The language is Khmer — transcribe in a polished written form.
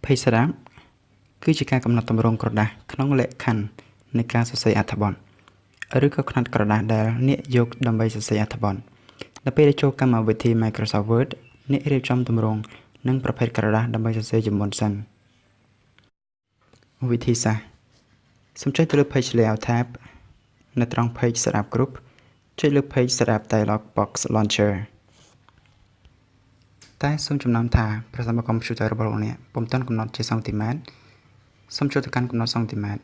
Page setup គឺជាការកំណត់ទម្រង់ក្រដាសក្នុងលក្ខខណ្ឌនៃការសរសេរអត្ថបទឬក៏ខ្នាតក្រដាសដែលអ្នកយកដើម្បីសរសេរអត្ថបទនៅពេលដែលចូលកម្មវិធី Microsoft Word អ្នករៀបចំទម្រង់និងប្រភេទក្រដាសដើម្បីសរសេរជាមុនសិនវិធីសាស្ត្រសូមចុចទៅលើ Page Layout tab នៅត្រង់ Page Setup Group ចុចលើ Page Setup Dialog Box Launcher តែសូមចំណាំថាប្រសិនបើកុំព្យូទ័ររបស់លោកអ្នកពុំទាន់កំណត់ជាសង់ទីម៉ែត្រសូមចូលទៅកាន់កំណត់សង់ទីម៉ែត្រ